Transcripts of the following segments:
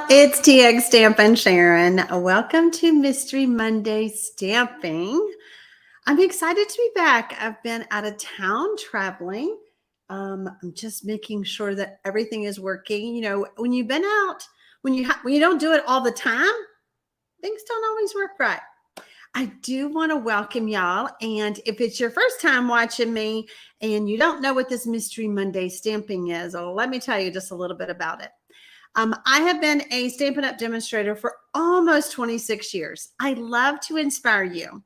It's TxStampin Sharon. Welcome to Mystery Monday Stamping. I'm excited to be back. I've been out of town traveling. I'm just making sure that everything is working. You know, when you've been out, when you don't do it all the time, things don't always work right. I do want to welcome y'all. And if it's your first time watching me and you don't know what this Mystery Monday Stamping is, let me tell you just a little bit about it. I have been a Stampin' Up! Demonstrator for almost 26 years. I love to inspire you.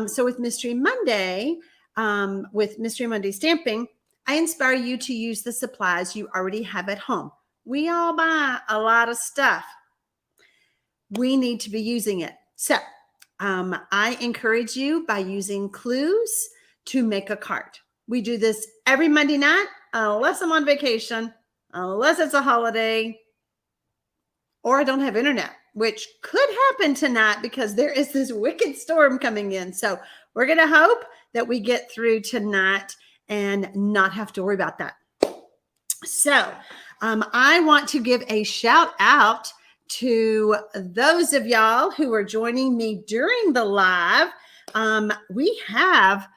So with Mystery Monday Stamping, I inspire you to use the supplies you already have at home. We all buy a lot of stuff. We need to be using it. So I encourage you by using clues to make a card. We do this every Monday night, unless I'm on vacation, unless it's a holiday, or I don't have internet, which could happen tonight because there is this wicked storm coming in. So we're going to hope that we get through tonight and not have to worry about that. So I want to give a shout out to those of y'all who are joining me during the live. We have,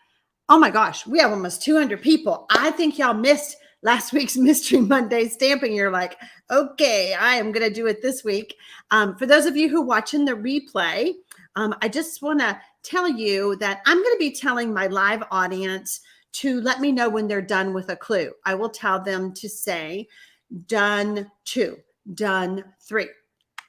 oh my gosh, we have almost 200 people. I think y'all missed last week's Mystery Monday Stamping. You're like, okay, I am going to do it this week. For those of you who are watching the replay, I just want to tell you that I'm going to be telling my live audience to let me know when they're done with a clue. I will tell them to say, done 2, done 3.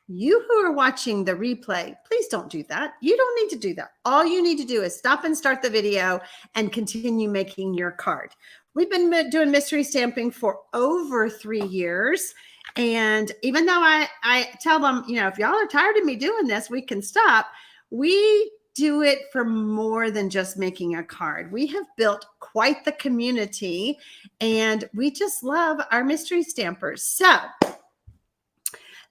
You who are watching the replay, please don't do that. You don't need to do that. All you need to do is stop and start the video and continue making your card. We've been doing mystery stamping for over 3 years. And even though I tell them, you know, if y'all are tired of me doing this, we can stop. We do it for more than just making a card. We have built quite the community and we just love our mystery stampers. So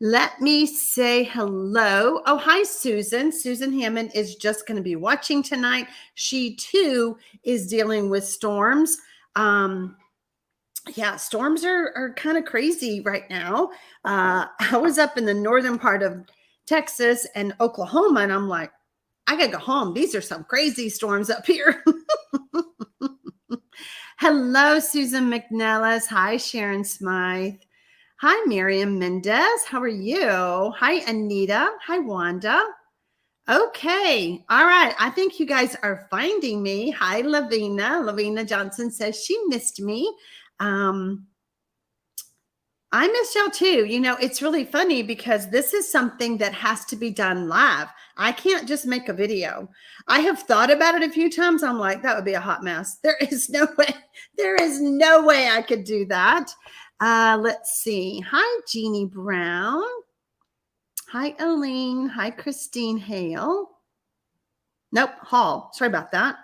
let me say hello. Oh, hi, Susan. Susan Hammond is just going to be watching tonight. She too is dealing with storms. Yeah, storms are kind of crazy right now. I was up in the northern part of Texas and Oklahoma, and I'm like, I gotta go home. These are some crazy storms up here. Hello, Susan McNellis. Hi, Sharon Smythe. Hi, Miriam Mendez. How are you? Hi, Anita. Hi, Wanda. Okay. All right. I think you guys are finding me. Hi, Lavina. Lavina Johnson says she missed me. I missed y'all too. You know, it's really funny because this is something that has to be done live. I can't just make a video. I have thought about it a few times. I'm like, that would be a hot mess. There is no way. There is no way I could do that. Let's see. Hi, Jeannie Brown. Hi, Aline. Hi, Christine Hale. Nope, Hall. Sorry about that.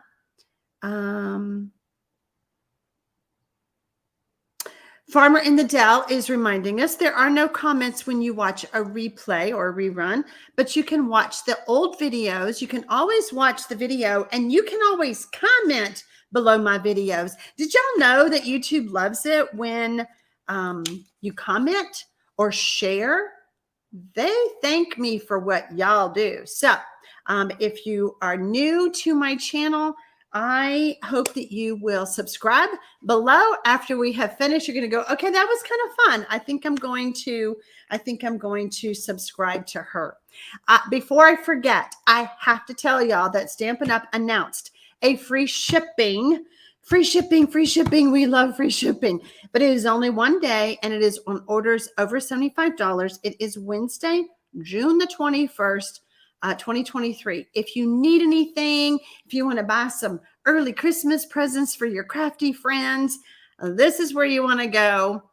Farmer in the Dell is reminding us there are no comments when you watch a replay or a rerun, but you can watch the old videos. You can always watch the video and you can always comment below my videos. Did y'all know that YouTube loves it when you comment or share? They thank me for what y'all do. So if you are new to my channel, I hope that you will subscribe below. After we have finished, you're going to go, okay, that was kind of fun. I think I'm going to subscribe to her. Before I forget, I have to tell y'all that Stampin' Up! Announced a free shipping. Free shipping. We love free shipping, but it is only one day and it is on orders over $75. It is Wednesday, June the 21st. 2023. If you need anything, if you want to buy some early Christmas presents for your crafty friends, this is where you want to go.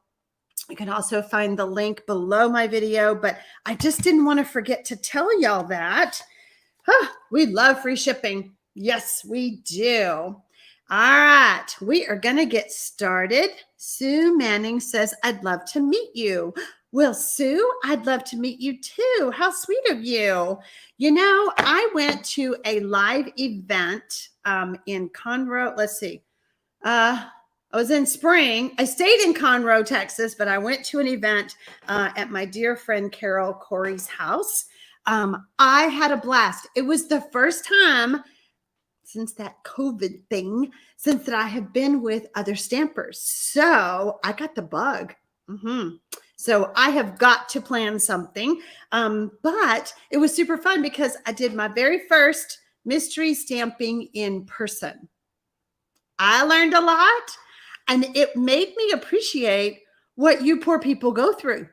You can also find the link below my video, but I just didn't want to forget to tell y'all that. We love free shipping. Yes, we do. All right, we are going to get started. Sue Manning says, I'd love to meet you. Well, Sue, I'd love to meet you too. How sweet of you. You know, I went to a live event in Conroe. Let's see. I was in spring. I stayed in Conroe, Texas, but I went to an event at my dear friend Carol Corey's house. I had a blast. It was the first time since that COVID thing, since that I have been with other stampers. So I got the bug. So I have got to plan something. But it was super fun because I did my very first mystery stamping in person. I learned a lot, and it made me appreciate what you poor people go through.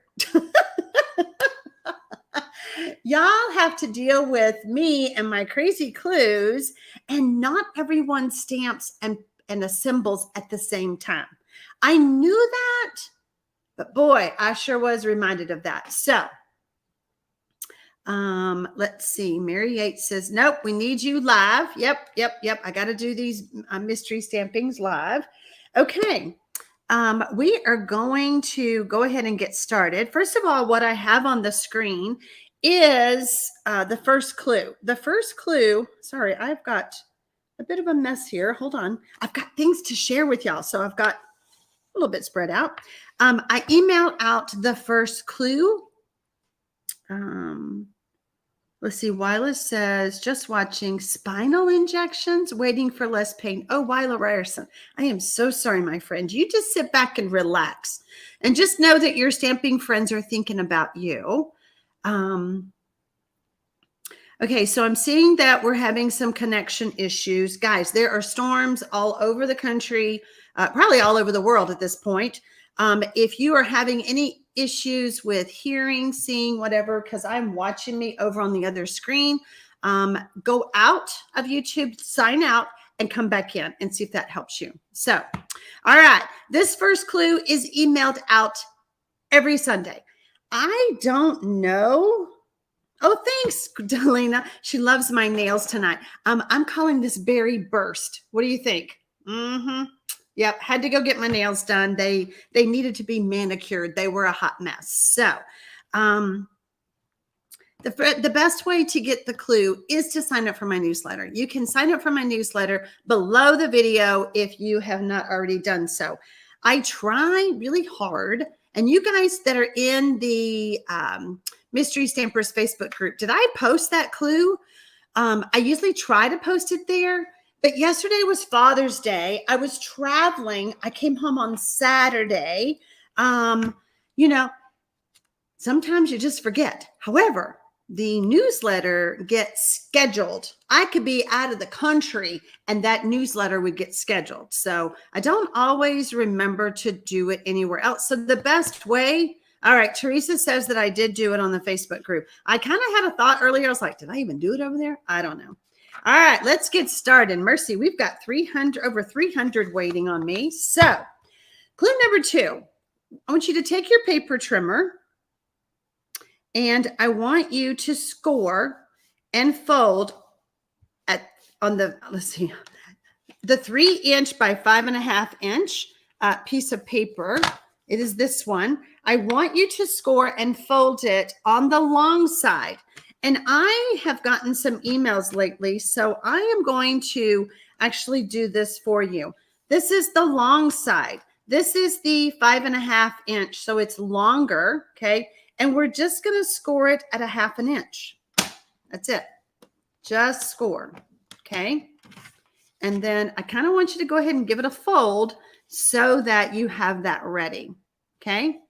Y'all have to deal with me and my crazy clues, and not everyone stamps and assembles at the same time. I knew that, but boy, I sure was reminded of that. So let's see. Mary Yates says, nope, we need you live. Yep. I got to do these mystery stampings live. Okay. We are going to go ahead and get started. First of all, what I have on the screen is the first clue. The first clue, sorry, I've got a bit of a mess here. Hold on. I've got things to share with y'all. So I've got a little bit spread out. I emailed out the first clue. Let's see. Wyla says, just watching spinal injections, waiting for less pain. Oh, Wyla Ryerson, I am so sorry, my friend. You just sit back and relax and just know that your stamping friends are thinking about you. Okay, so I'm seeing that we're having some connection issues. Guys, there are storms all over the country, probably all over the world at this point. If you are having any issues with hearing, seeing, whatever, because I'm watching me over on the other screen, go out of YouTube, sign out, and come back in and see if that helps you. So, all right, this first clue is emailed out every Sunday. I don't know. Oh, thanks, Delina. She loves my nails tonight. I'm calling this Berry Burst. What do you think? Yep, had to go get my nails done. They needed to be manicured. They were a hot mess. So the best way to get the clue is to sign up for my newsletter. You can sign up for my newsletter below the video if you have not already done so. I try really hard. And you guys that are in the Mystery Stampers Facebook group, did I post that clue? I usually try to post it there. But yesterday was Father's Day. I was traveling. I came home on Saturday. You know, sometimes you just forget. However, the newsletter gets scheduled. I could be out of the country and that newsletter would get scheduled. So I don't always remember to do it anywhere else. So the best way, all right, Teresa says that I did do it on the Facebook group. I kind of had a thought earlier. I was like, did I even do it over there? I don't know. All right, let's get started. Mercy, we've got over 300 waiting on me. So clue number 2, I want you to take your paper trimmer and I want you to score and fold on the, let's see, the 3" by 5.5" piece of paper. It is this one. I want you to score and fold it on the long side. And I have gotten some emails lately, so I am going to actually do this for you. This is the long side. This is the 5.5", so it's longer, okay? And we're just going to score it at 1/2 inch. That's it. Just score, okay? And then I kind of want you to go ahead and give it a fold so that you have that ready, okay?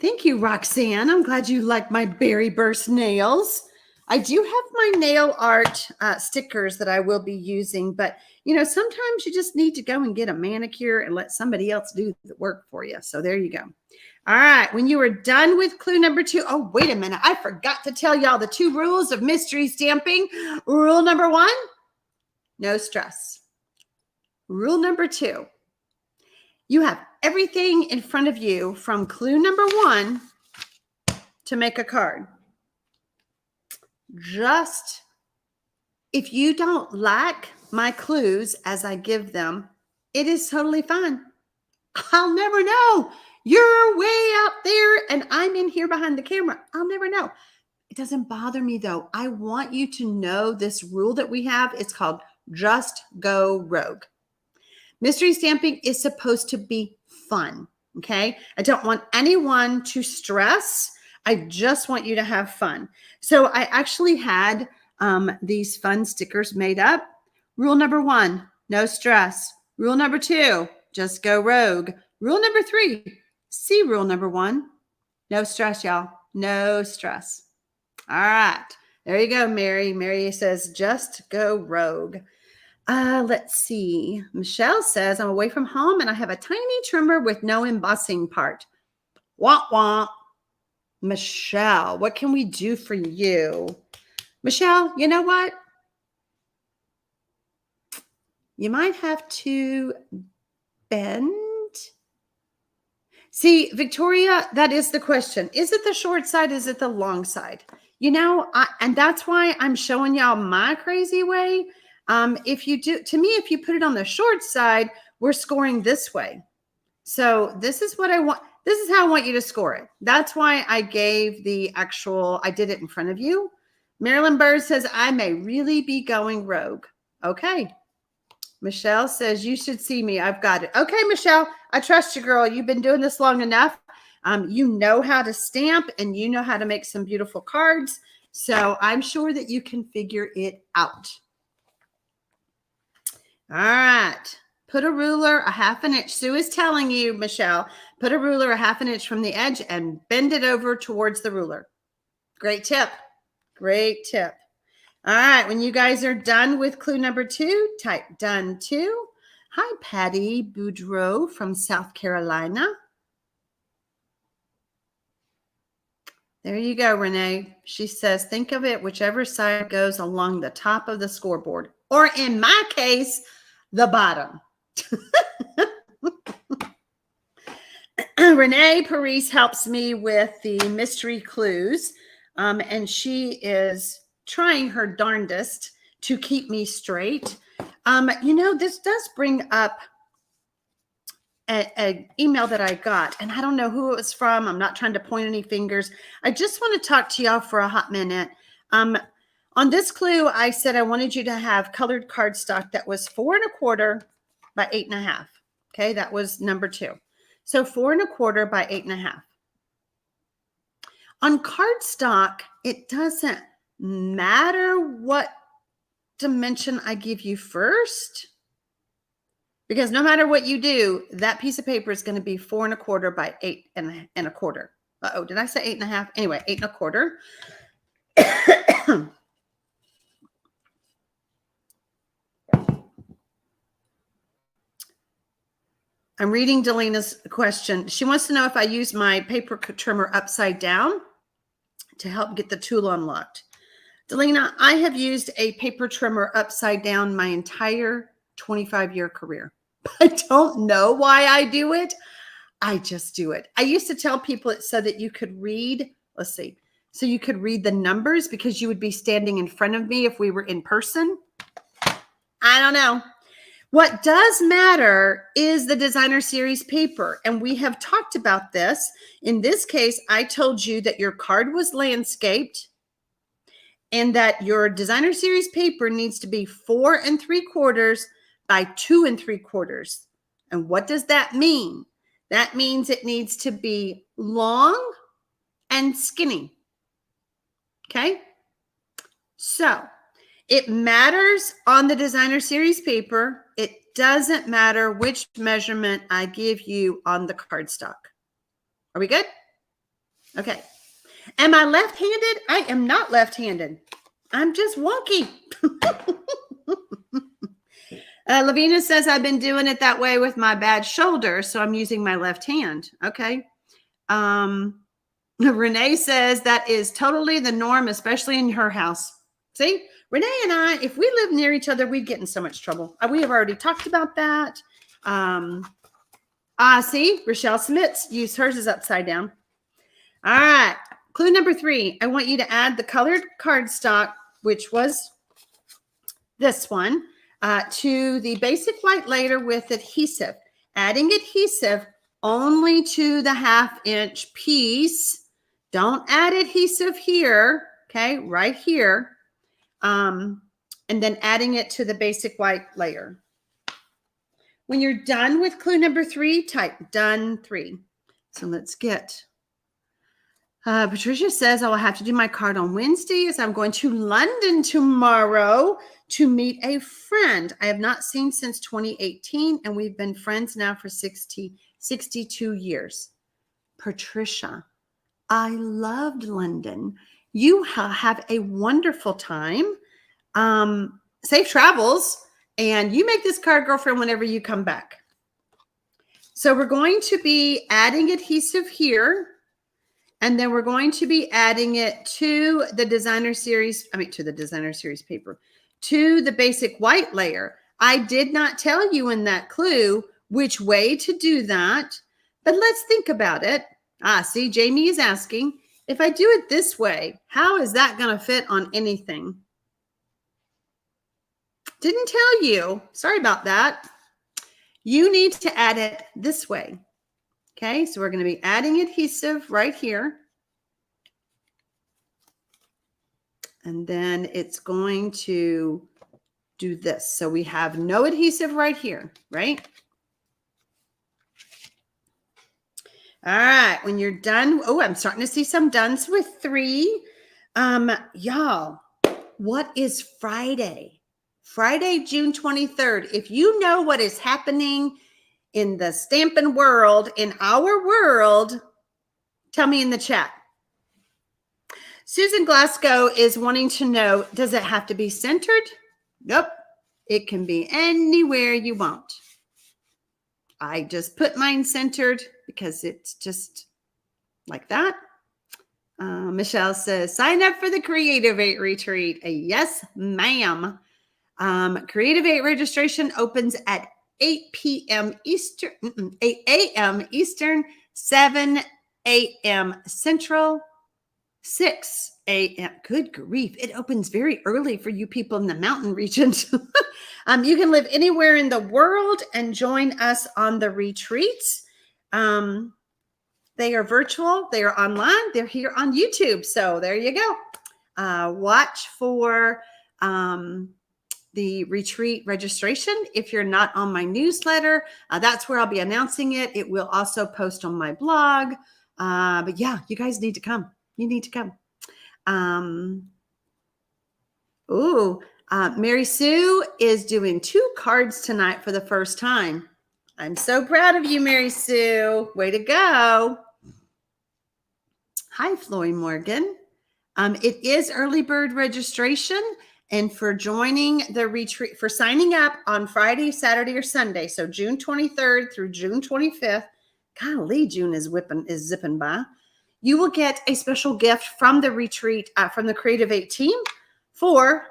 Thank you, Roxanne. I'm glad you like my Berry Burst nails. I do have my nail art stickers that I will be using, but you know, sometimes you just need to go and get a manicure and let somebody else do the work for you. So there you go. All right. When you are done with clue number 2, oh, wait a minute. I forgot to tell y'all the 2 rules of mystery stamping. Rule number 1, no stress. Rule number 2, you have everything in front of you from clue number 1 to make a card. Just if you don't like my clues as I give them, it is totally fine. I'll never know. You're way out there and I'm in here behind the camera. I'll never know. It doesn't bother me though. I want you to know this rule that we have. It's called just go rogue. Mystery stamping is supposed to be fun, okay? I don't want anyone to stress. I just want you to have fun. So I actually had these fun stickers made up. Rule number 1, no stress. Rule number 2, just go rogue. Rule number 3, see rule number 1, no stress, y'all. No stress. All right. There you go, Mary. Mary says, just go rogue. Let's see. Michelle says, I'm away from home and I have a tiny trimmer with no embossing part. Womp womp. Michelle, what can we do for you? Michelle, you know what? You might have to bend. See, Victoria, that is the question. Is it the short side? Is it the long side? You know, and that's why I'm showing y'all my crazy way. If you do, to me, if you put it on the short side, we're scoring this way. So this is what I want. This is how I want you to score it. That's why I gave the actual, I did it in front of you. Marilyn Bird says, I may really be going rogue. Okay. Michelle says, you should see me. I've got it. Okay, Michelle, I trust you, girl. You've been doing this long enough. You know how to stamp and you know how to make some beautiful cards. So I'm sure that you can figure it out. All right. Put a ruler a half an inch. Sue is telling you, Michelle, put a ruler a half an inch from the edge and bend it over towards the ruler. Great tip. Great tip. All right. When you guys are done with clue number 2, type done 2. Hi, Patty Boudreau from South Carolina. There you go, Renee. She says, think of it whichever side goes along the top of the scoreboard, or in my case, the bottom. Renee Paris helps me with the mystery clues, and she is trying her darndest to keep me straight. You know, this does bring up an email that I got, and I don't know who it was from. I'm not trying to point any fingers. I just want to talk to y'all for a hot minute. On this clue, I said I wanted you to have colored cardstock that was 4 1/4 by 8 1/2. Okay, that was number 2. So 4 1/4 by 8 1/2. On cardstock, it doesn't matter what dimension I give you first, because no matter what you do, that piece of paper is going to be 4 1/4 by 8 1/4. Uh-oh, did I say 8 1/2? Anyway, 8 1/4. I'm reading Delina's question. She wants to know if I use my paper trimmer upside down to help get the tool unlocked. Delina, I have used a paper trimmer upside down my entire 25-year career. I don't know why I do it. I just do it. I used to tell people it so that you could read, let's see, so you could read the numbers because you would be standing in front of me if we were in person. I don't know. What does matter is the designer series paper. And we have talked about this. In this case, I told you that your card was landscaped and that your designer series paper needs to be 4 3/4 by 2 3/4. And what does that mean? That means it needs to be long and skinny. Okay. So it matters on the designer series paper. It doesn't matter which measurement I give you on the cardstock. Are we good? Okay. Am I left-handed? I am not left-handed. I'm just wonky. Lavina says I've been doing it that way with my bad shoulder, so I'm using my left hand. Okay. Renee says that is totally the norm, especially in her house. See? Renee and I, if we lived near each other, we'd get in so much trouble. We have already talked about that. See, Rochelle Smits used hers is upside down. All right. Clue number 3. I want you to add the colored cardstock, which was this one, to the basic white layer with adhesive. Adding adhesive only to the 1/2 inch piece. Don't add adhesive here. Okay, right here. And then adding it to the basic white layer. When you're done with clue number 3, type done 3. So let's get, Patricia says I will have to do my card on Wednesday as I'm going to London tomorrow to meet a friend I have not seen since 2018, and we've been friends now for 62 years. Patricia, I loved London. You have a wonderful time. Safe travels, and you make this card, girlfriend, whenever you come back. So we're going to be adding adhesive here, and then we're going to be adding it to the designer series, paper, to the basic white layer. I did not tell you in that clue which way to do that, but let's think about it. See, Jamie is asking, if I do it this way, how is that going to fit on anything? Didn't tell you. Sorry about that. You need to add it this way. Okay, so we're going to be adding adhesive right here. And then it's going to do this. So we have no adhesive right here, right? All right, when you're done, oh, I'm starting to see some dones with 3. Y'all, what is Friday? Friday, June 23rd. If you know what is happening in the Stampin' world, in our world, tell me in the chat. Susan Glasgow is wanting to know, does it have to be centered? Nope. It can be anywhere you want. I just put mine centered because it's just like that. Michelle says, sign up for the Creative 8 retreat. Yes, ma'am. Creative 8 registration opens at 8 p.m. Eastern, 8 a.m. Eastern, 7 a.m. Central, 6 a.m. Good grief. It opens very early for you people in the mountain regions. You can live anywhere in the world and join us on the retreats. They are virtual. They are online. They're here on YouTube. So there you go. Watch for the retreat registration. If you're not on my newsletter, that's where I'll be announcing it. It will also post on my blog. But yeah, you guys need to come. You need to come. Mary Sue is doing 2 cards tonight for the first time. I'm so proud of you, Mary Sue. Way to go. Hi, Floyd Morgan. It is early bird registration. And for joining the retreat, for signing up on Friday, Saturday, or Sunday, so June 23rd through June 25th, golly, June is zipping by, you will get a special gift from the retreat, from the Creative 8 team for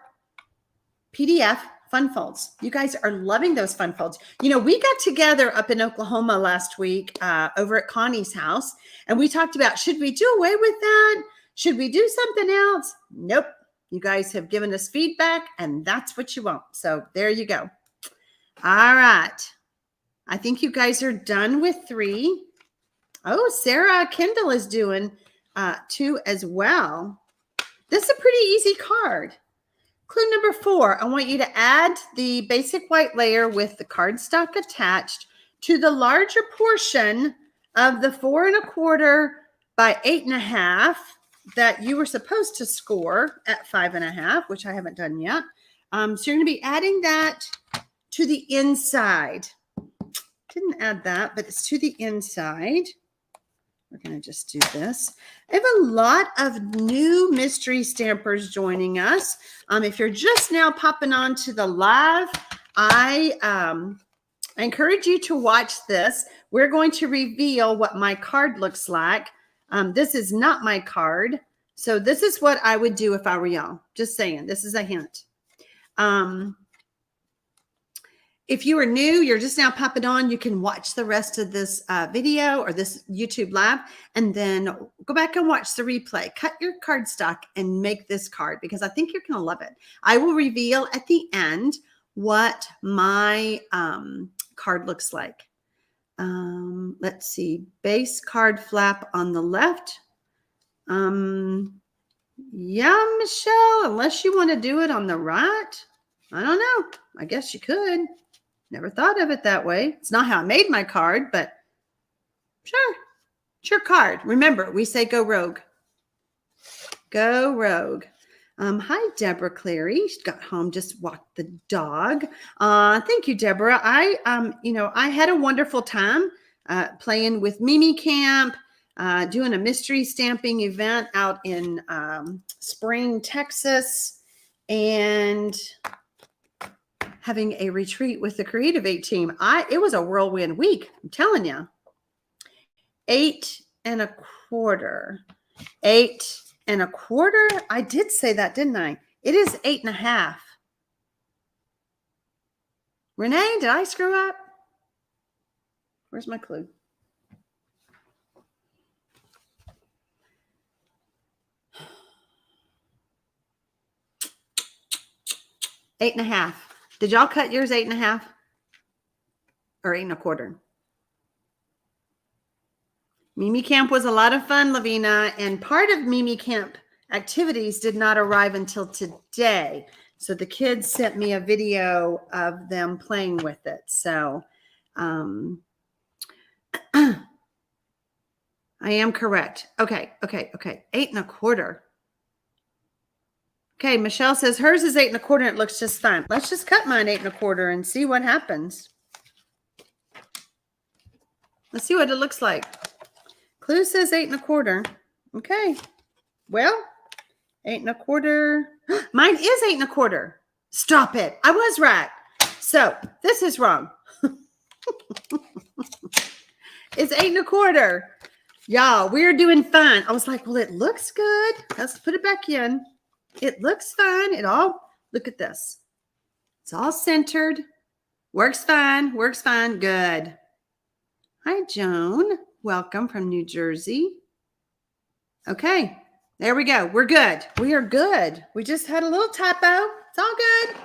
PDF fun folds. You guys are loving those fun folds. You know, we got together up in Oklahoma last week over at Connie's house, and we talked about, should we do away with that? Should we do something else? Nope. You guys have given us feedback, and that's what you want. So there you go. All right. I think you guys are done with 3. Oh, Sarah Kendall is doing 2 as well. This is a pretty easy card. Clue number 4, I want you to add the basic white layer with the cardstock attached to the larger portion of the 4 1/4 by 8 1/2 that you were supposed to score at 5 1/2, which I haven't done yet. So you're going to be adding that to the inside. Didn't add that, but it's to the inside. We're going to just do this. I have a lot of new mystery stampers joining us. If you're just now popping on to the live, I encourage you to watch this. We're going to reveal what my card looks like. This is not my card. So this is what I would do if I were y'all. Just saying, this is a hint. If you are new, you're just now popping on, you can watch the rest of this video or this YouTube live, and then go back and watch the replay. Cut your cardstock and make this card because I think you're going to love it. I will reveal at the end what my card looks like. Let's see, base card flap on the left. Yeah, Michelle, unless you want to do it on the right. I don't know. I guess you could. Never thought of it that way. It's not how I made my card, but sure. It's your card. Remember, we say go rogue. Go rogue. Hi, Deborah Clary. She got home, just walked the dog. Thank you, Deborah. I had a wonderful time playing with Mimi Camp, doing a mystery stamping event out in Spring, Texas, and having a retreat with the Creative 8 team. It was a whirlwind week. I'm telling you. 8 1/4. 8 1/4. I did say that, didn't I? It is 8 1/2. Renee, did I screw up? Where's my clue? Eight 8 1/2. Did y'all cut yours 8 1/2 or 8 1/4? Mimi Camp was a lot of fun, Lavina, and part of Mimi Camp activities did not arrive until today. So the kids sent me a video of them playing with it. So I am correct. Okay. 8 1/4. Okay, Michelle says hers is 8 1/4 and it looks just fine. Let's just cut mine 8 1/4 and see what happens. Let's see what it looks like. Clue says 8 1/4. Okay. Well, 8 1/4. Mine is 8 1/4. Stop it. I was right. So this is wrong. It's 8 1/4. Y'all, we're doing fine. I was like, well, it looks good. Let's put it back in. It looks fine. Look at this. It's all centered. Works fine. Works fine. Good. Hi, Joan. Welcome from New Jersey. Okay. There we go. We're good. We are good. We just had a little typo. It's all good.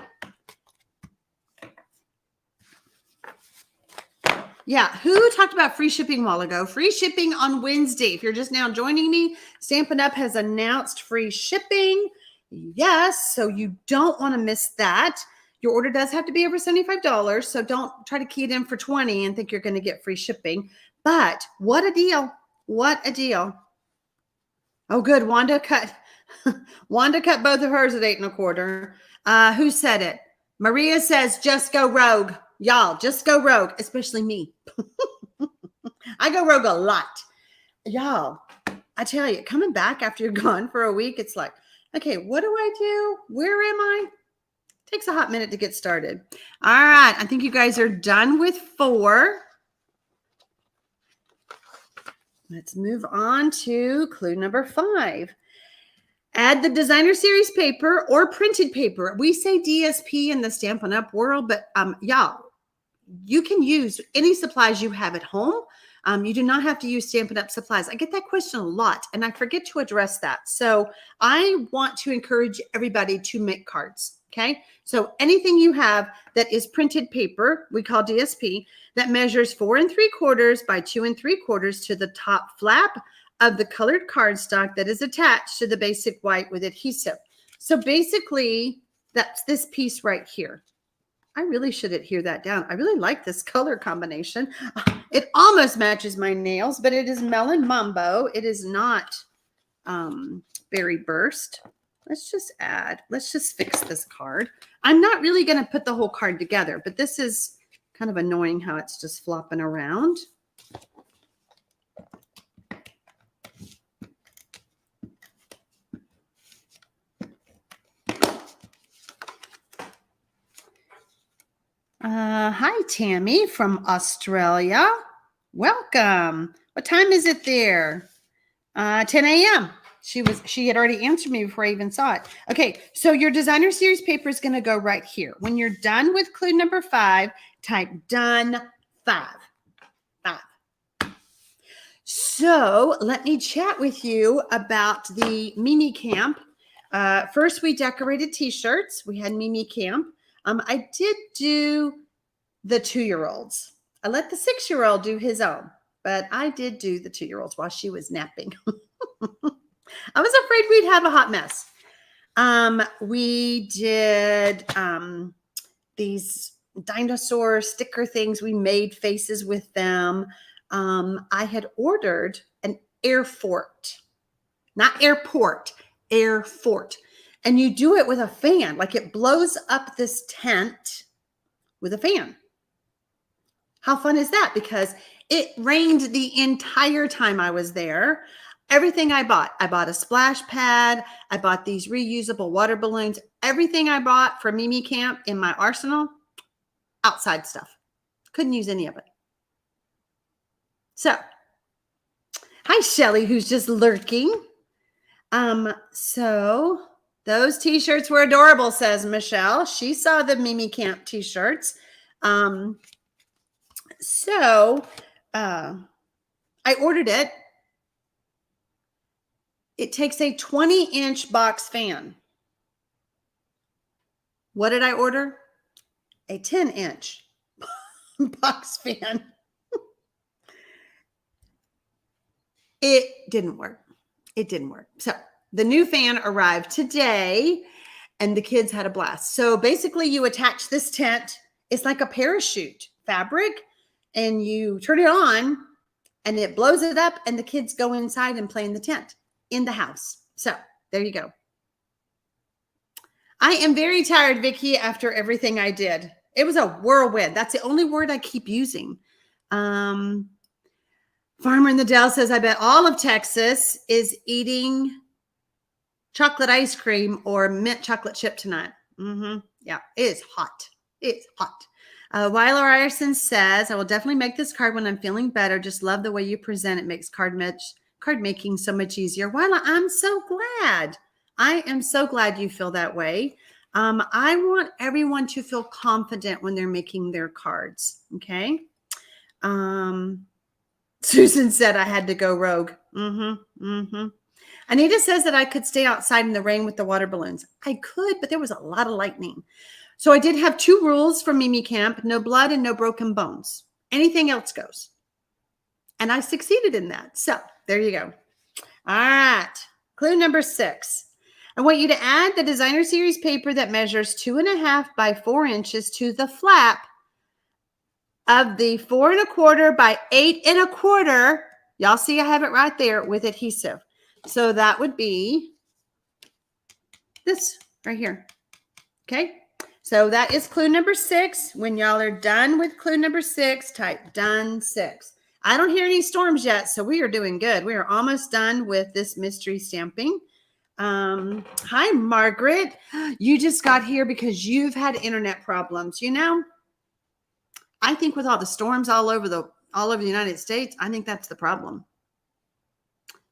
Yeah. Who talked about free shipping a while ago? Free shipping on Wednesday. If you're just now joining me, Stampin' Up! Has announced free shipping. Yes. So you don't want to miss that. Your order does have to be over $75. So don't try to key it in for 20 and think you're going to get free shipping. But what a deal. What a deal. Oh, good. Wanda cut both of hers at 8 1/4. Who said it? Maria says, just go rogue. Y'all, just go rogue, especially me. I go rogue a lot. Y'all, I tell you, coming back after you're gone for a week, it's like, okay, what do I do? Where am I? Takes a hot minute to get started. All right. I think you guys are done with 4. Let's move on to clue number 5. Add the designer series paper or printed paper. We say DSP in the Stampin' Up! World, but y'all, you can use any supplies you have at home. You do not have to use Stampin' Up! Supplies. I get that question a lot, and I forget to address that. So I want to encourage everybody to make cards, okay? So anything you have that is printed paper, we call DSP, that measures 4 3/4 by 2 3/4 to the top flap of the colored cardstock that is attached to the basic white with adhesive. So basically, that's this piece right here. I really should adhere that down. I really like this color combination. It almost matches my nails, but it is Melon Mambo. It is not Berry Burst. Let's just fix this card. I'm not really going to put the whole card together, but this is kind of annoying how it's just flopping around. Hi, Tammy from Australia. Welcome. What time is it there? 10 a.m. She had already answered me before I even saw it. Okay, so your designer series paper is going to go right here. When you're done with clue number 5, type done 5. So let me chat with you about the Mimi Camp. First, we decorated t-shirts. We had Mimi Camp. I did do the 2-year-olds. I let the 6-year-old do his own, but I did do the 2-year-olds while she was napping. I was afraid we'd have a hot mess. We did these dinosaur sticker things. We made faces with them. I had ordered an air fort, not airport, air fort. And you do it with a fan, like it blows up this tent with a fan. How fun is that? Because it rained the entire time I was there. Everything I bought a splash pad. I bought these reusable water balloons. Everything I bought for Mimi Camp in my arsenal, outside stuff. Couldn't use any of it. So, hi, Shelly, who's just lurking. So those t-shirts were adorable, says Michelle. She saw the Mimi Camp t-shirts. So I ordered it. It takes a 20-inch box fan. What did I order? A 10-inch box fan. It didn't work. It didn't work. So the new fan arrived today and the kids had a blast. So basically you attach this tent. It's like a parachute fabric and you turn it on and it blows it up and the kids go inside and play in the tent in the house. So there you go. I am very tired, Vicki, after everything I did. It was a whirlwind. That's the only word I keep using. Farmer in the Dell says, I bet all of Texas is eating chocolate ice cream or mint chocolate chip tonight. Yeah, it is hot. It's hot. Weiler Ryerson says, I will definitely make this card when I'm feeling better. Just love the way you present it. Makes card making so much easier. Weiler, I'm so glad. I am so glad you feel that way. I want everyone to feel confident when they're making their cards. Okay. Susan said I had to go rogue. Anita says that I could stay outside in the rain with the water balloons. I could, but there was a lot of lightning. So I did have 2 rules for Mimi Camp: no blood and no broken bones. Anything else goes. And I succeeded in that. So there you go. All right. Clue number 6. I want you to add the designer series paper that measures 2.5 by 4 inches to the flap of the 4 1/4 by 8 1/4. Y'all see I have it right there with adhesive. So that would be this right here. Okay. So that is clue number 6. When y'all are done with clue number 6, type done 6. I don't hear any storms yet, so we are doing good. We are almost done with this mystery stamping. Hi, Margaret. You just got here because you've had internet problems. You know, I think with all the storms all over the United States, I think that's the problem.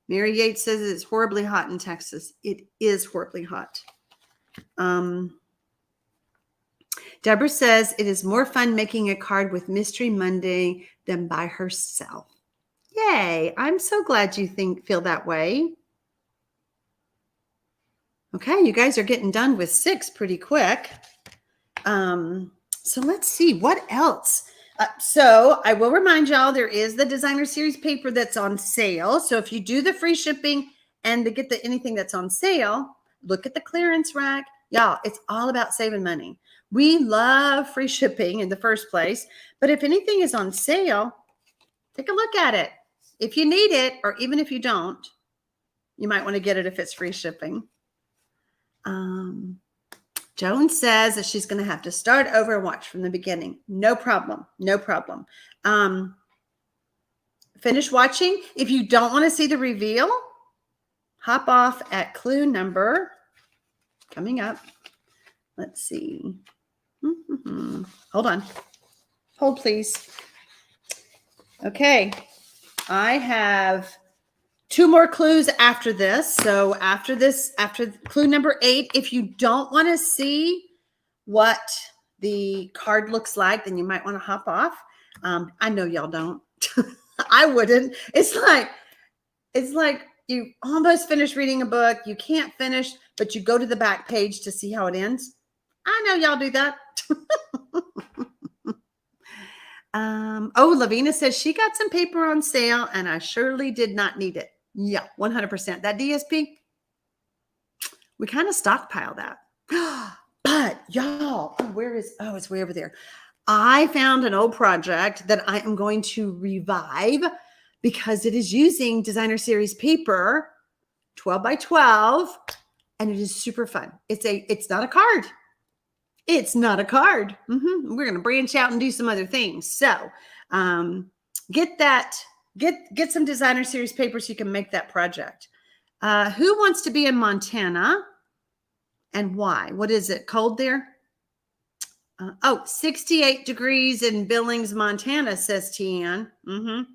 Mary Yates says it's horribly hot in Texas. It is horribly hot. Deborah says it is more fun making a card with Mystery Monday than by herself. Yay. I'm so glad you feel that way. Okay, you guys are getting done with 6 pretty quick. So let's see what else. So I will remind y'all there is the designer series paper that's on sale. So if you do the free shipping and get anything that's on sale, look at the clearance rack. Y'all, it's all about saving money. We love free shipping in the first place, but if anything is on sale, take a look at it. If you need it, or even if you don't, you might want to get it if it's free shipping. Joan says that she's going to have to start over and watch from the beginning. No problem. No problem. Finish watching. If you don't want to see the reveal, hop off at clue number coming up. Let's see. Hold on. Hold, please. Okay. I have 2 more clues after this. So after clue number 8, if you don't want to see what the card looks like, then you might want to hop off. I know y'all don't. I wouldn't. It's like you almost finish reading a book. You can't finish, but you go to the back page to see how it ends. I know y'all do that. Lavina says she got some paper on sale and I surely did not need it. Yeah, 100%. That DSP, we kind of stockpile that. But y'all, it's way over there. I found an old project that I am going to revive because it is using designer series paper, 12 by 12, and it is super fun. It's not a card. It's not a card. We're going to branch out and do some other things. So get some designer series paper so you can make that project. Who wants to be in Montana and why? What is it? Cold there? 68 degrees in Billings, Montana, says Tian.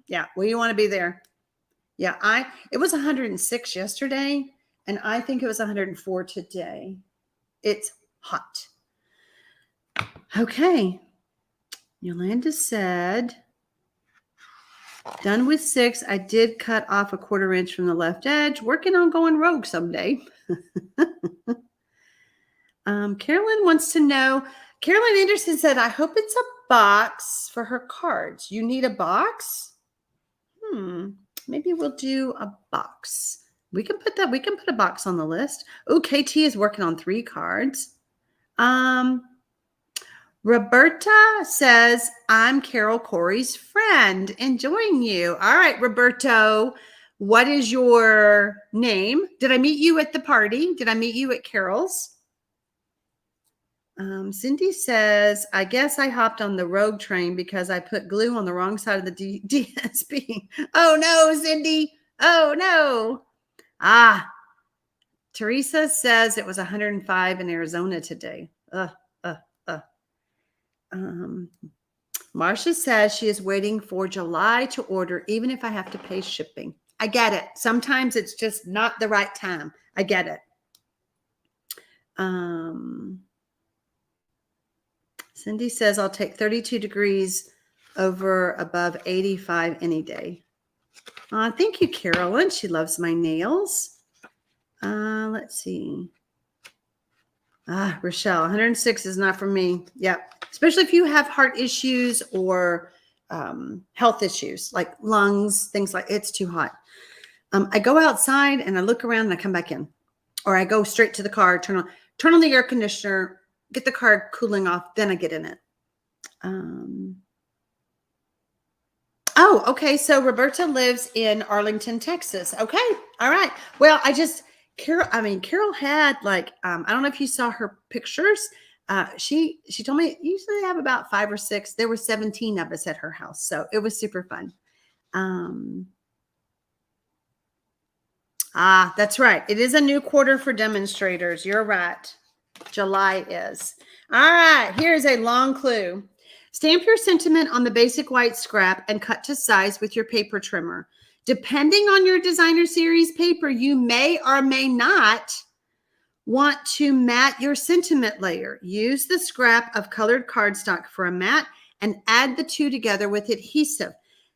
Yeah, well, you want to be there. Yeah, it was 106 yesterday, and I think it was 104 today. It's hot. Okay. Yolanda said, done with 6. I did cut off a 1/4 inch from the left edge. Working on going rogue someday. Carolyn wants to know, Carolyn Anderson said, I hope it's a box for her cards. You need a box? Maybe we'll do a box. We can put a box on the list. Oh, KT is working on 3 cards. Roberta says, I'm Carol Corey's friend, enjoying you. All right, Roberto, what is your name? Did I meet you at the party? Did I meet you at Carol's? Cindy says, I guess I hopped on the rogue train because I put glue on the wrong side of the DSP. Oh, no, Cindy. Oh, no. Teresa says it was 105 in Arizona today. Marcia says she is waiting for July to order, even if I have to pay shipping. I get it. Sometimes it's just not the right time. I get it. Cindy says, I'll take 32 degrees over above 85 any day. Thank you, Carolyn. She loves my nails. Let's see. Rochelle, 106 is not for me. Yeah. Especially if you have heart issues or health issues like lungs, things like it's too hot. I go outside and I look around and I come back in, or I go straight to the car, turn on the air conditioner, get the car cooling off, then I get in it. Okay. So Roberta lives in Arlington, Texas. Okay. All right. Well, Carol had like, I don't know if you saw her pictures. She told me usually have about 5 or 6. There were 17 of us at her house. So it was super fun. That's right. It is a new quarter for demonstrators. You're right. July is. All right. Here's a long clue. Stamp your sentiment on the basic white scrap and cut to size with your paper trimmer. Depending on your designer series paper, you may or may not want to mat your sentiment layer. Use the scrap of colored cardstock for a mat and add the 2 together with adhesive.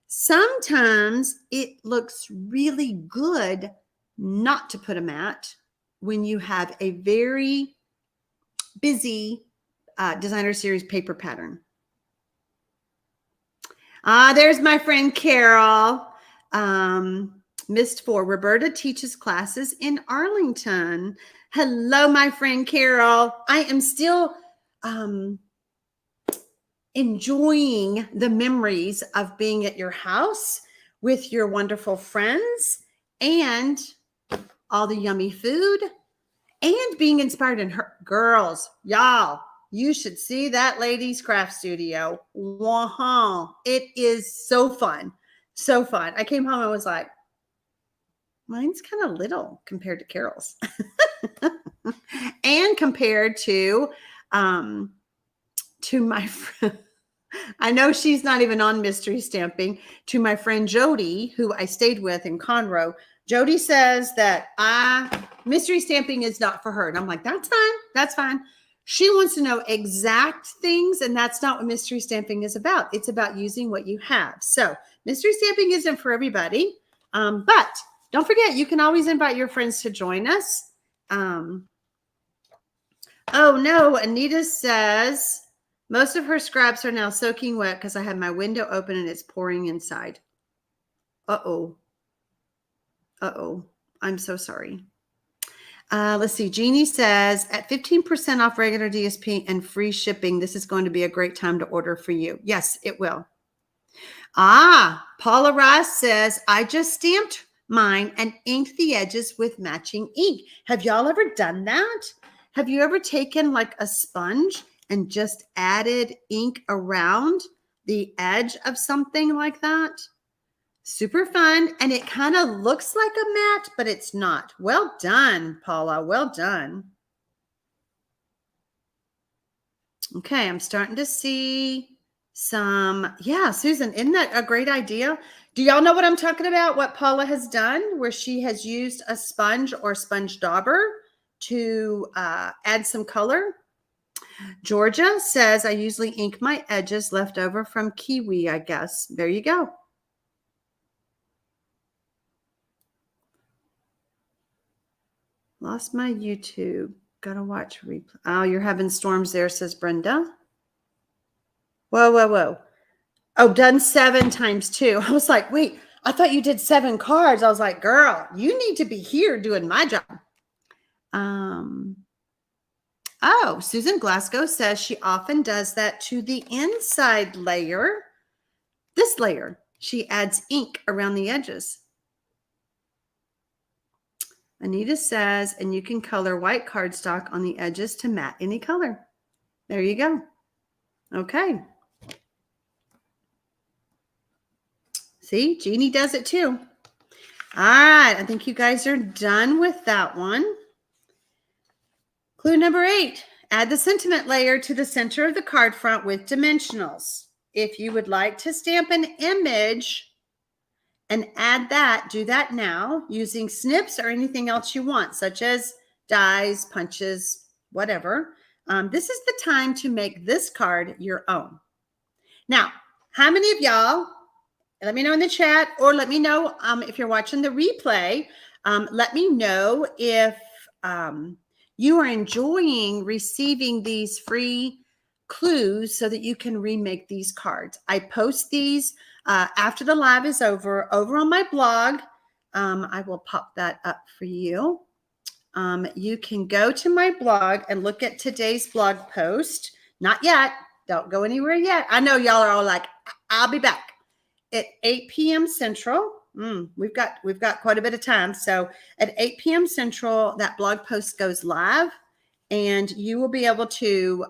Sometimes it looks really good not to put a mat when you have a very busy designer series paper pattern. There's my friend Carol. Missed 4. Roberta teaches classes in Arlington. Hello, my friend Carol. I am still enjoying the memories of being at your house with your wonderful friends and all the yummy food and being inspired in her. Girls, y'all, you should see that lady's craft studio. Wow. It is so fun. So fun. I came home and was like, mine's kind of little compared to Carol's. And compared to my friend, I know she's not even on mystery stamping, to my friend Jody, who I stayed with in Conroe. Jody says that mystery stamping is not for her. And I'm like, that's fine. That's fine. She wants to know exact things, and that's not what mystery stamping is about. It's about using what you have. So mystery stamping isn't for everybody, but don't forget, you can always invite your friends to join us. Oh, no, Anita says, most of her scraps are now soaking wet because I have my window open and it's pouring inside. Uh-oh. I'm so sorry. Let's see. Jeannie says at 15% off regular DSP and free shipping, this is going to be a great time to order for you. Yes, it will. Paula Rice says, I just stamped mine and inked the edges with matching ink. Have y'all ever done that? Have you ever taken like a sponge and just added ink around the edge of something like that? Super fun. And it kind of looks like a mat, but it's not. Well done, Paula. Well done. Okay, I'm starting to see some, yeah, Susan, isn't that a great idea? Do y'all know what I'm talking about? What Paula has done, where she has used a sponge or sponge dauber to add some color? Georgia says, I usually ink my edges left over from kiwi, I guess. There you go. Lost my YouTube. Gotta watch replay. Oh, you're having storms there, says Brenda. Whoa, whoa, whoa. Oh, done 7 times 2. I was like, wait, I thought you did 7 cards. I was like, girl, you need to be here doing my job. Oh, Susan Glasgow says she often does that to the inside layer. This layer, she adds ink around the edges. Anita says, and you can color white cardstock on the edges to matte any color. There you go. Okay. See, Jeannie does it too. All right, I think you guys are done with that one. Clue number 8, add the sentiment layer to the center of the card front with dimensionals. If you would like to stamp an image and add that, do that now using snips or anything else you want, such as dies, punches, whatever. This is the time to make this card your own. Now, how many of y'all, let me know in the chat, or let me know if you're watching the replay, let me know if you are enjoying receiving these free clues so that you can remake these cards. I post these after the live is over on my blog. I will pop that up for you. You can go to my blog and look at today's blog post. Not yet. Don't go anywhere yet. I know y'all are all like, I'll be back at 8 p.m. Central. We've got quite a bit of time. So at 8 p.m. Central, that blog post goes live, and you will be able to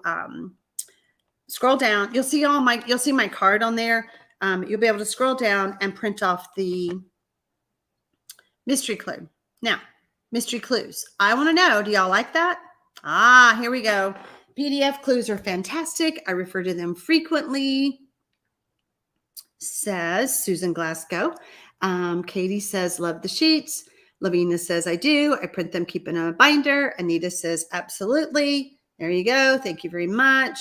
scroll down. You'll see my card on there. You'll be able to scroll down and print off the mystery clue. Now, mystery clues. I want to know, do y'all like that? Here we go. PDF clues are fantastic. I refer to them frequently, says Susan Glasgow. Katie says, love the sheets. Lavina says, I do. I print them, keep in a binder. Anita says, absolutely. There you go. Thank you very much.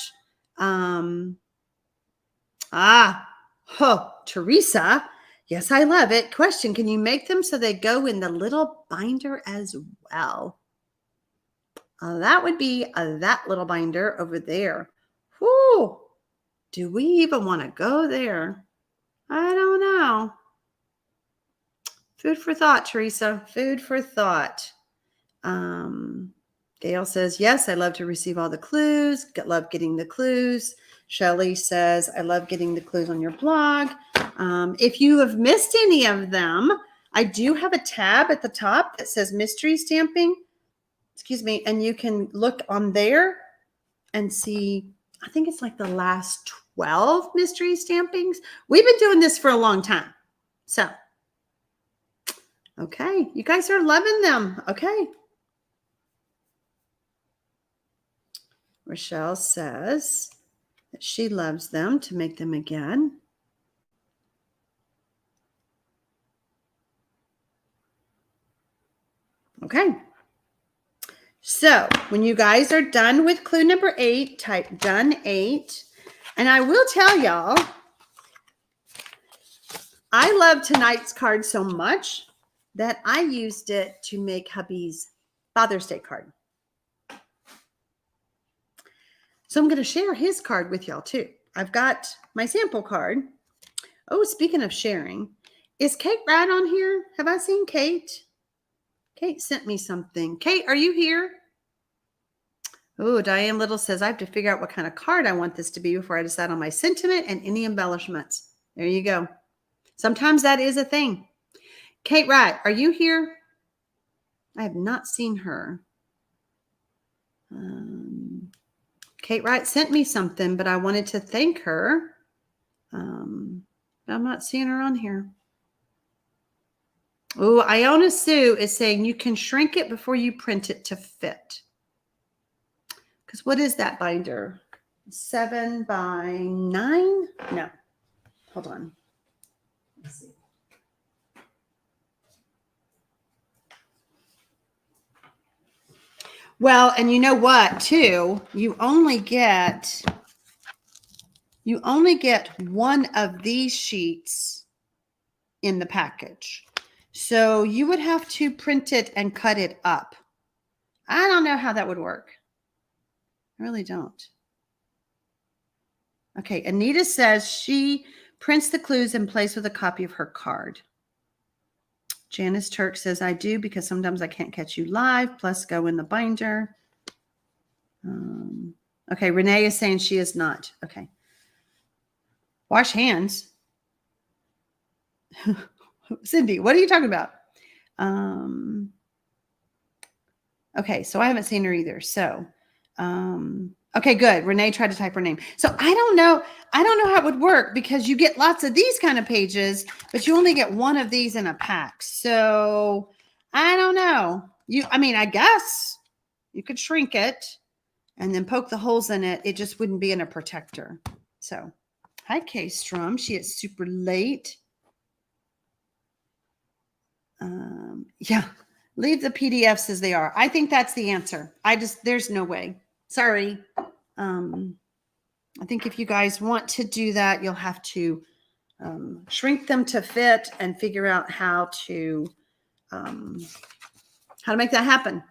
Teresa. Yes, I love it. Question, can you make them so they go in the little binder as well? That would be that little binder over there. Whoo! Do we even want to go there? I don't know. Food for thought, Teresa. Food for thought. Gail says, yes, I love to receive all the clues. Love getting the clues. Shelly says, I love getting the clues on your blog. If you have missed any of them, I do have a tab at the top that says mystery stamping. Excuse me. And you can look on there and see, I think it's like the last 12 mystery stampings. We've been doing this for a long time. So, okay. You guys are loving them. Okay. Rochelle says that she loves them to make them again. Okay. So when you guys are done with clue number 8, type done 8. And I will tell y'all, I love tonight's card so much that I used it to make hubby's Father's Day card. So I'm going to share his card with y'all too. I've got my sample card. Oh, speaking of sharing, is Kate Rad on here? Have I seen Kate? Kate sent me something. Kate, are you here? Oh, Diane Little says, I have to figure out what kind of card I want this to be before I decide on my sentiment and any embellishments. There you go. Sometimes that is a thing. Kate Wright, are you here? I have not seen her. Kate Wright sent me something, but I wanted to thank her. I'm not seeing her on here. Oh, Iona Sue is saying you can shrink it before you print it to fit. Because what is that binder? 7 by 9? No. Hold on. Let's see. Well, and you know what, too? You only get one of these sheets in the package. So you would have to print it and cut it up. I don't know how that would work. I really don't. Okay, Anita says she prints the clues and plays with a copy of her card. Janice Turk says, I do because sometimes I can't catch you live, plus go in the binder. Okay, Renee is saying she is not. Okay. Wash hands. Cindy, what are you talking about? Okay, so I haven't seen her either. So, okay, good. Renee tried to type her name. So I don't know how it would work because you get lots of these kind of pages, but you only get one of these in a pack. So I don't know. I guess you could shrink it and then poke the holes in it. It just wouldn't be in a protector. So, hi, Kay Strum. She is super late. Yeah, leave the PDFs as they are. I think that's the answer. There's no way. Sorry. I think if you guys want to do that, you'll have to shrink them to fit and figure out how to make that happen.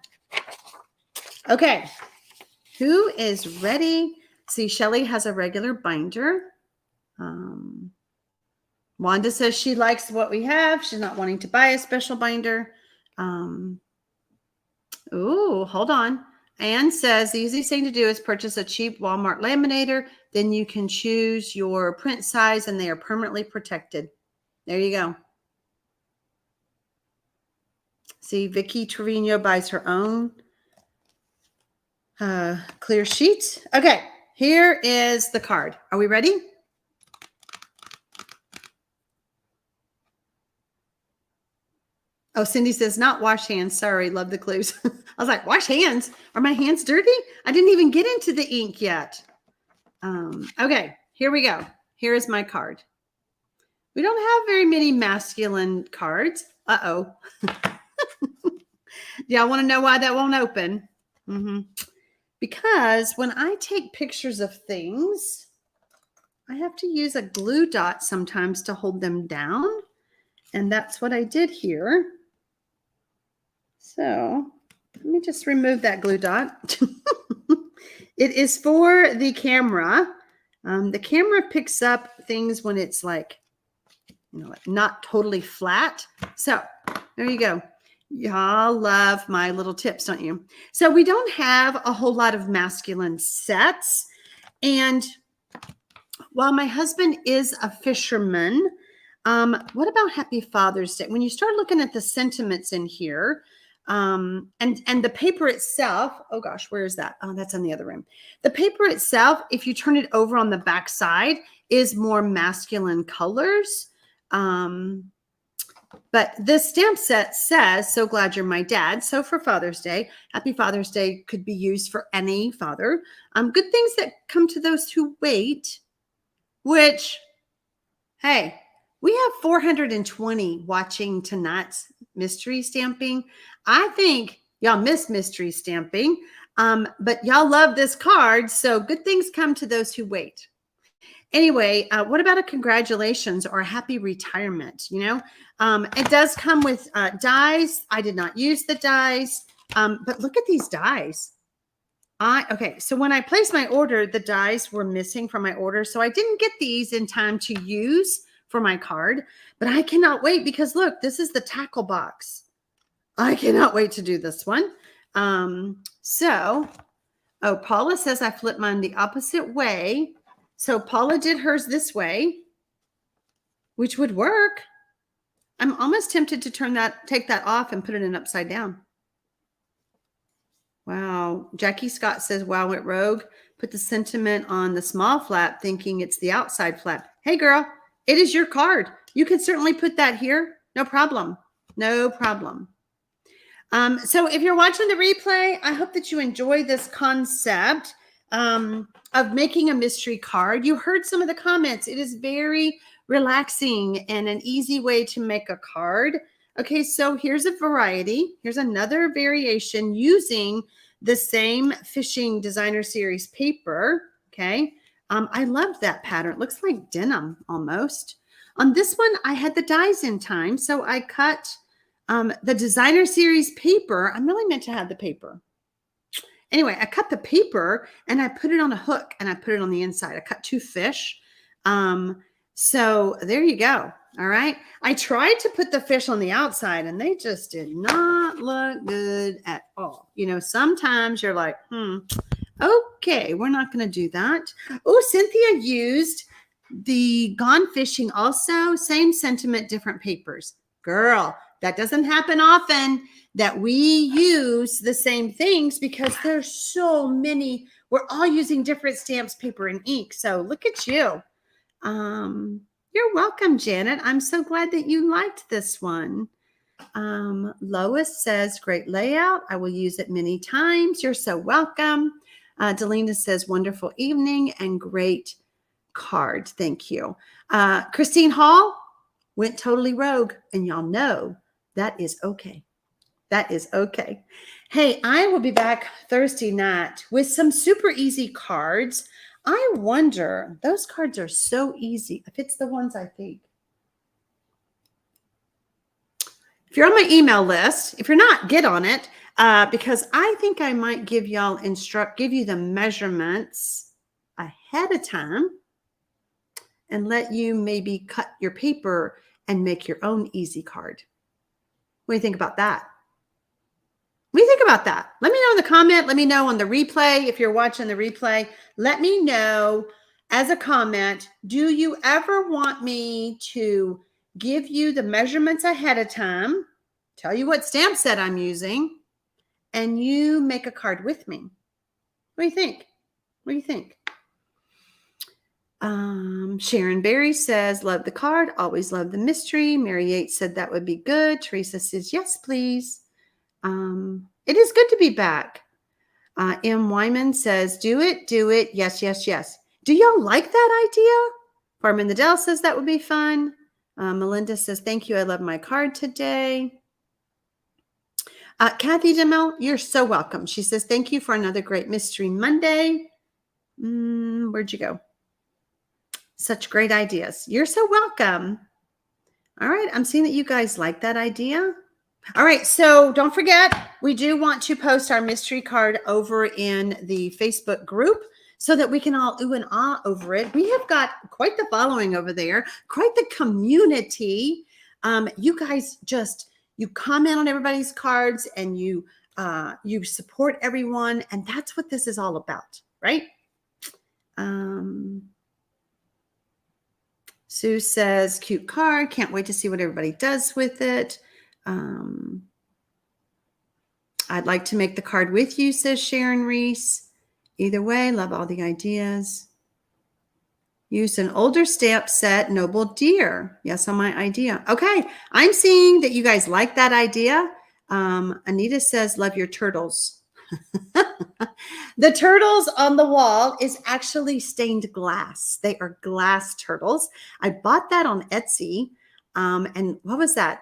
Okay. Who is ready? See, Shelly has a regular binder. Wanda says she likes what we have. She's not wanting to buy a special binder. Ooh, hold on. Anne says the easiest thing to do is purchase a cheap Walmart laminator. Then you can choose your print size and they are permanently protected. There you go. See, Vicky Trevino buys her own clear sheets. Okay, here is the card. Are we ready? Oh, Cindy says, not wash hands. Sorry, love the clues. I was like, wash hands? Are my hands dirty? I didn't even get into the ink yet. Okay, here we go. Here is my card. We don't have very many masculine cards. Uh-oh. Y'all want to know why that won't open? Because when I take pictures of things, I have to use a glue dot sometimes to hold them down. And that's what I did here. So let me just remove that glue dot. It is for the camera. The camera picks up things when it's like, not totally flat. So there you go. Y'all love my little tips, don't you? So we don't have a whole lot of masculine sets. And while my husband is a fisherman, what about Happy Father's Day? When you start looking at the sentiments in here, and the paper itself, oh gosh, where is that? Oh, that's in the other room. The paper itself, if you turn it over on the back side, is more masculine colors. But this stamp set says, so glad you're my dad. So for Father's Day, Happy Father's Day could be used for any father. Good things that come to those who wait, which, hey, we have 420 watching tonight's mystery stamping. I think y'all miss mystery stamping, but y'all love this card. So good things come to those who wait. Anyway, what about a congratulations or a happy retirement? It does come with dies. I did not use the dies, but look at these dies. Okay, so when I placed my order, the dies were missing from my order. So I didn't get these in time to use for my card, but I cannot wait because look, this is the tackle box. I cannot wait to do this one. Oh, Paula says I flipped mine the opposite way. So Paula did hers this way, which would work. I'm almost tempted to take that off and put it in upside down. Wow. Jackie Scott says, wow, went rogue. Put the sentiment on the small flap, thinking it's the outside flap. Hey, girl, it is your card. You can certainly put that here. No problem. No problem. So if you're watching the replay, I hope that you enjoy this concept of making a mystery card. You heard some of the comments. It is very relaxing and an easy way to make a card. Okay, so here's a variety. Here's another variation using the same Fishing Designer Series paper. Okay, I love that pattern. It looks like denim almost. On this one, I had the dies in time, so I cut the Designer Series paper. I'm really meant to have the paper. Anyway, I cut the paper and I put it on a hook and I put it on the inside. I cut 2 fish. So there you go. All right. I tried to put the fish on the outside and they just did not look good at all. You know, sometimes you're like, okay, we're not going to do that. Oh, Cynthia used the Gone Fishing also. Same sentiment, different papers. Girl, that doesn't happen often that we use the same things because there's so many. We're all using different stamps, paper, and ink. So look at you. You're welcome, Janet. I'm so glad that you liked this one. Lois says, great layout. I will use it many times. You're so welcome. Delina says, wonderful evening and great card. Thank you. Christine Hall went totally rogue, and y'all know that is okay. That is okay. Hey, I will be back Thursday night with some super easy cards. I wonder, those cards are so easy. If it's the ones I think. If you're on my email list, if you're not, get on it because I think I might give you the measurements ahead of time and let you maybe cut your paper and make your own easy card. What do you think about that? What do you think about that? Let me know in the comment. Let me know on the replay. If you're watching the replay, let me know as a comment. Do you ever want me to give you the measurements ahead of time, tell you what stamp set I'm using, and you make a card with me? What do you think? What do you think? Sharon Berry says, love the card. Always love the mystery. Mary Yates said that would be good. Teresa says, yes, please. It is good to be back. M. Wyman says, do it. Yes, yes, yes. Do y'all like that idea? Farman the Dell says that would be fun. Melinda says, thank you. I love my card today. Kathy DeMel, you're so welcome. She says, thank you for another great Mystery Monday. Where'd you go? Such great ideas. You're so welcome. All right. I'm seeing that you guys like that idea. All right. So don't forget, we do want to post our mystery card over in the Facebook group so that we can all ooh and ah over it. We have got quite the following over there, quite the community. You guys you comment on everybody's cards and you support everyone. And that's what this is all about, right? Sue says, cute card. Can't wait to see what everybody does with it. I'd like to make the card with you, says Sharon Reese. Either way, love all the ideas. Use an older stamp set, Noble Deer. Yes, on my idea. Okay, I'm seeing that you guys like that idea. Anita says, love your turtles. The turtles on the wall is actually stained glass. They are glass turtles. I bought that on Etsy. And what was that?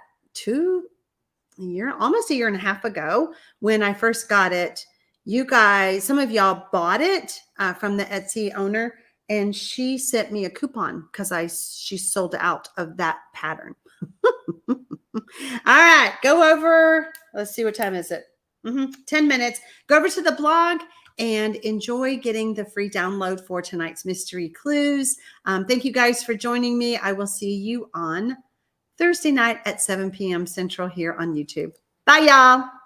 Almost a year and a half ago when I first got it. You guys, some of y'all bought it from the Etsy owner, and she sent me a coupon because she sold out of that pattern. All right, go over. Let's see, what time is it? 10 minutes. Go over to the blog and enjoy getting the free download for tonight's mystery clues. Thank you guys for joining me. I will see you on Thursday night at 7 p.m. Central here on YouTube. Bye, y'all.